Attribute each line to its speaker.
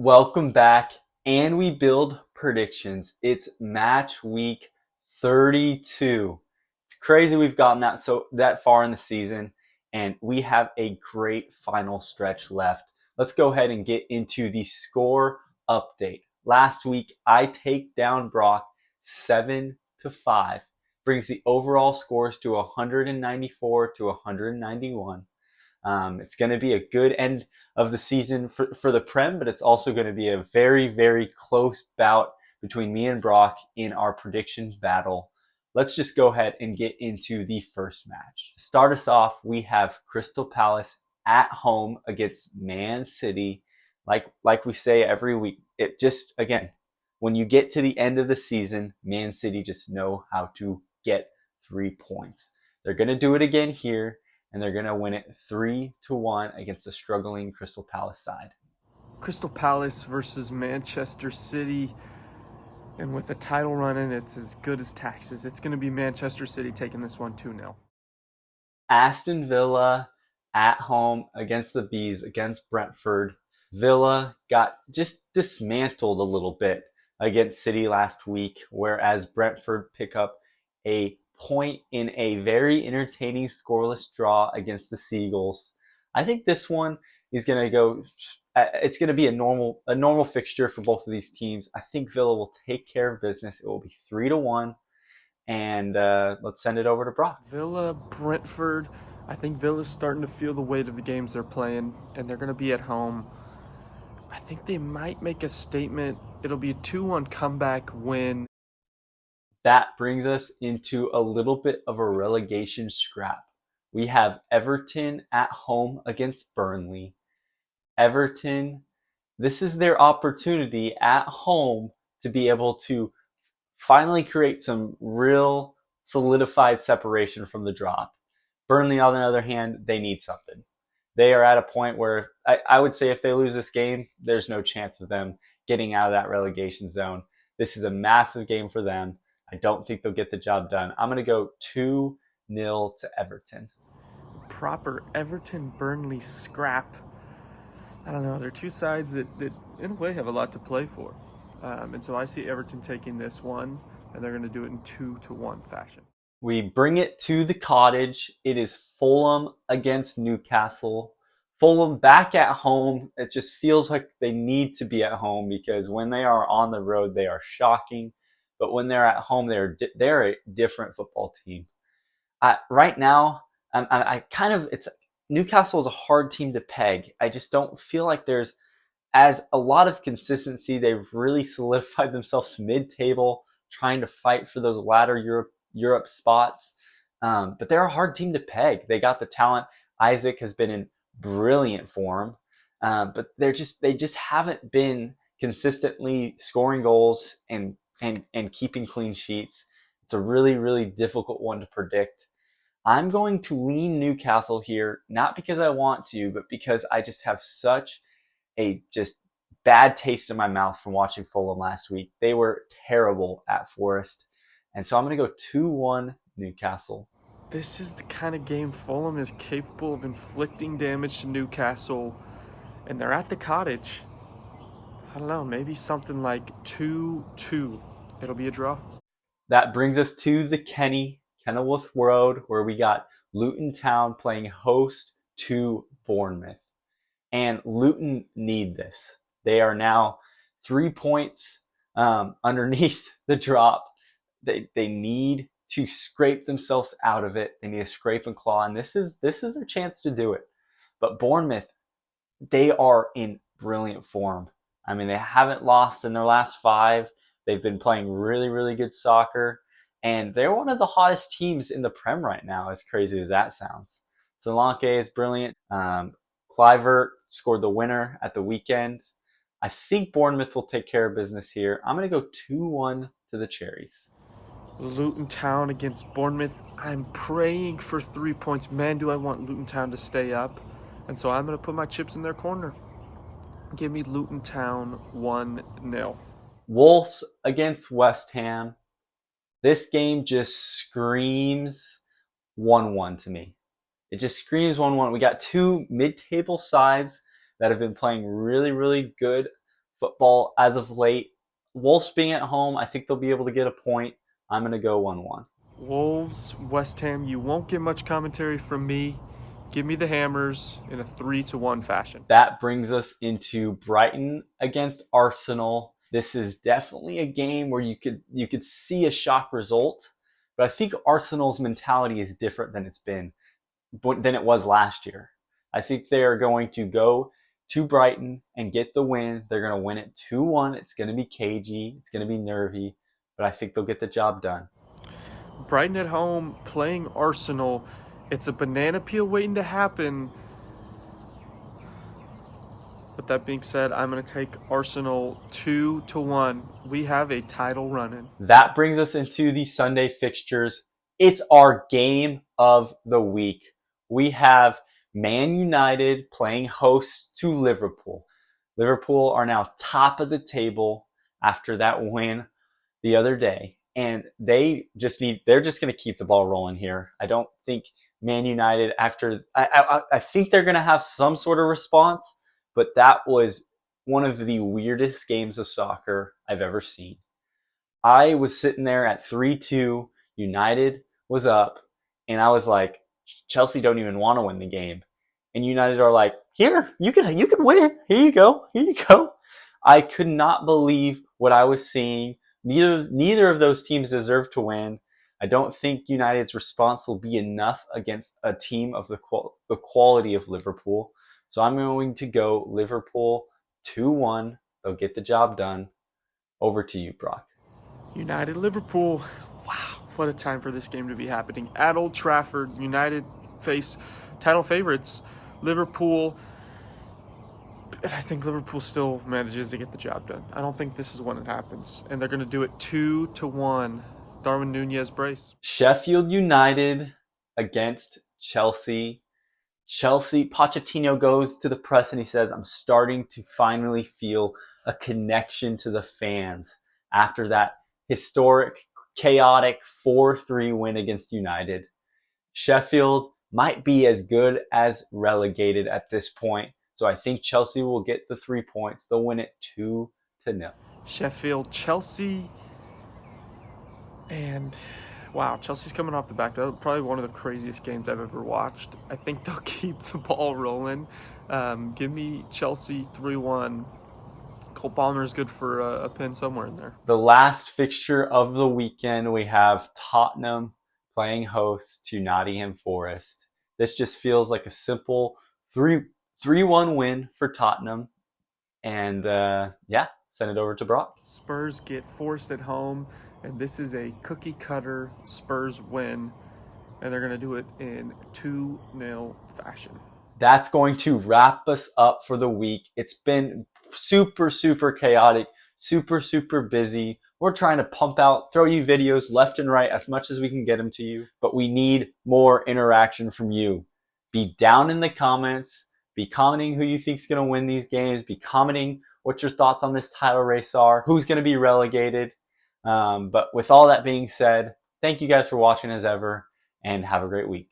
Speaker 1: Welcome back, and we build predictions. It's match week 32. It's crazy we've gotten that far in the season, and we have a great final stretch left. Let's go ahead and get into the score update. Last week, I take down Brock 7-5, brings the overall scores to 194 to 191. It's going to be a good end of the season for the Prem, but it's also going to be a very, very close bout between me and Brock in our predictions battle. Let's just go ahead and get into the first match. To start us off, we have Crystal Palace at home against Man City. Like we say every week, it just, again, when you get to the end of the season, Man City just know how to get 3 points. They're going to do it again here, and they're going to win it 3-1 against the struggling Crystal Palace side.
Speaker 2: Crystal Palace versus Manchester City. And with the title running, it's as good as taxes. It's going to be Manchester City taking this one 2-0.
Speaker 1: Aston Villa at home against the Bees, against Brentford. Villa got just dismantled a little bit against City last week, whereas Brentford pick up a point in a very entertaining scoreless draw against the Seagulls. I think this one is going to go. It's going to be a normal fixture for both of these teams. I think Villa will take care of business. It will be 3-1, and let's send it over to Brock.
Speaker 2: Villa, Brentford. I think Villa's starting to feel the weight of the games they're playing, and they're going to be at home. I think they might make a statement. It'll be a 2-1 comeback win.
Speaker 1: That brings us into a little bit of a relegation scrap. We have Everton at home against Burnley. Everton, this is their opportunity at home to be able to finally create some real solidified separation from the drop. Burnley, on the other hand, they need something. They are at a point where I would say if they lose this game, there's no chance of them getting out of that relegation zone. This is a massive game for them. I don't think they'll get the job done. I'm going to go 2-0 to Everton.
Speaker 2: Proper Everton-Burnley scrap. I don't know. They're two sides that in a way have a lot to play for. And so I see Everton taking this one, and they're going to do it in 2-1 fashion.
Speaker 1: We bring it to the cottage. It is Fulham against Newcastle. Fulham back at home. It just feels like they need to be at home because when they are on the road, they are shocking. But when they're at home, they're a different football team. Right now, Newcastle is a hard team to peg. I just don't feel like there's as a lot of consistency. They've really solidified themselves mid-table, trying to fight for those latter Europe spots. But they're a hard team to peg. They got the talent. Isaac has been in brilliant form, but they just haven't been consistently scoring goals and keeping clean sheets. It's a really, really difficult one to predict. I'm going to lean Newcastle here, not because I want to, but because I just have such a just bad taste in my mouth from watching Fulham last week. They were terrible at Forest. And so I'm going to go 2-1 Newcastle.
Speaker 2: This is the kind of game Fulham is capable of inflicting damage to Newcastle, and they're at the cottage. I don't know, maybe something like 2-2. It'll be a draw.
Speaker 1: That brings us to the Kenilworth Road, where we got Luton Town playing host to Bournemouth. And Luton need this. They are now 3 points underneath the drop. They need to scrape themselves out of it. They need to scrape and claw, and this is their chance to do it. But Bournemouth, they are in brilliant form. I mean, they haven't lost in their last 5. They've been playing really, really good soccer, and they're one of the hottest teams in the Prem right now, as crazy as that sounds. Solanke is brilliant. Kluivert scored the winner at the weekend. I think Bournemouth will take care of business here. I'm going to go 2-1 to the Cherries.
Speaker 2: Luton Town against Bournemouth. I'm praying for 3 points. Man, do I want Luton Town to stay up. And so I'm going to put my chips in their corner. Give me Luton Town 1-0.
Speaker 1: Wolves against West Ham. This game just screams 1-1 to me. It just screams 1-1. We got two mid-table sides that have been playing really, really good football as of late. Wolves being at home, I think they'll be able to get a point. I'm going to go 1-1.
Speaker 2: Wolves, West Ham, you won't get much commentary from me. Give me the Hammers in a 3-1 fashion.
Speaker 1: That brings us into Brighton against Arsenal. This is definitely a game where you could see a shock result, but I think Arsenal's mentality is different than it was last year. I think they are going to go to Brighton and get the win. They're going to win it 2-1. It's going to be cagey. It's going to be nervy, but I think they'll get the job done.
Speaker 2: Brighton at home playing Arsenal. It's a banana peel waiting to happen. But that being said, I'm going to take Arsenal 2-1. We have a title running.
Speaker 1: That brings us into the Sunday fixtures. It's our game of the week. We have Man United playing host to Liverpool. Liverpool are now top of the table after that win the other day. And they're just going to keep the ball rolling here. I don't think Man United I think they're going to have some sort of response, but that was one of the weirdest games of soccer I've ever seen. I was sitting there at 3-2, United was up, and I was like, Chelsea don't even want to win the game. And United are like, here, you can win. Here you go. I could not believe what I was seeing. Neither of those teams deserve to win. I don't think United's response will be enough against a team of the quality of Liverpool. So I'm going to go Liverpool 2-1. They'll get the job done. Over to you, Brock.
Speaker 2: United-Liverpool. Wow, what a time for this game to be happening. At Old Trafford, United face title favorites, Liverpool. And I think Liverpool still manages to get the job done. I don't think this is when it happens. And they're going to do it 2-1. Darwin Nunez brace.
Speaker 1: Sheffield United against Chelsea. Pochettino goes to the press and he says, I'm starting to finally feel a connection to the fans after that historic, chaotic 4-3 win against United. Sheffield might be as good as relegated at this point. So I think Chelsea will get the 3 points. They'll win it 2-0.
Speaker 2: Sheffield, Chelsea. And wow, Chelsea's coming off the back. That was probably one of the craziest games I've ever watched. I think they'll keep the ball rolling. Give me Chelsea 3-1. Cole Palmer is good for a pin somewhere in there.
Speaker 1: The last fixture of the weekend, we have Tottenham playing host to Nottingham Forrest. This just feels like a simple 3-1 win for Tottenham. And send it over to Brock.
Speaker 2: Spurs get Forrest at home. And this is a cookie-cutter Spurs win, and they're going to do it in 2-0 fashion.
Speaker 1: That's going to wrap us up for the week. It's been super, super chaotic, super, super busy. We're trying to throw you videos left and right as much as we can get them to you, but we need more interaction from you. Be down in the comments. Be commenting who you think is going to win these games. Be commenting what your thoughts on this title race are, who's going to be relegated. But with all that being said, thank you guys for watching as ever, and have a great week.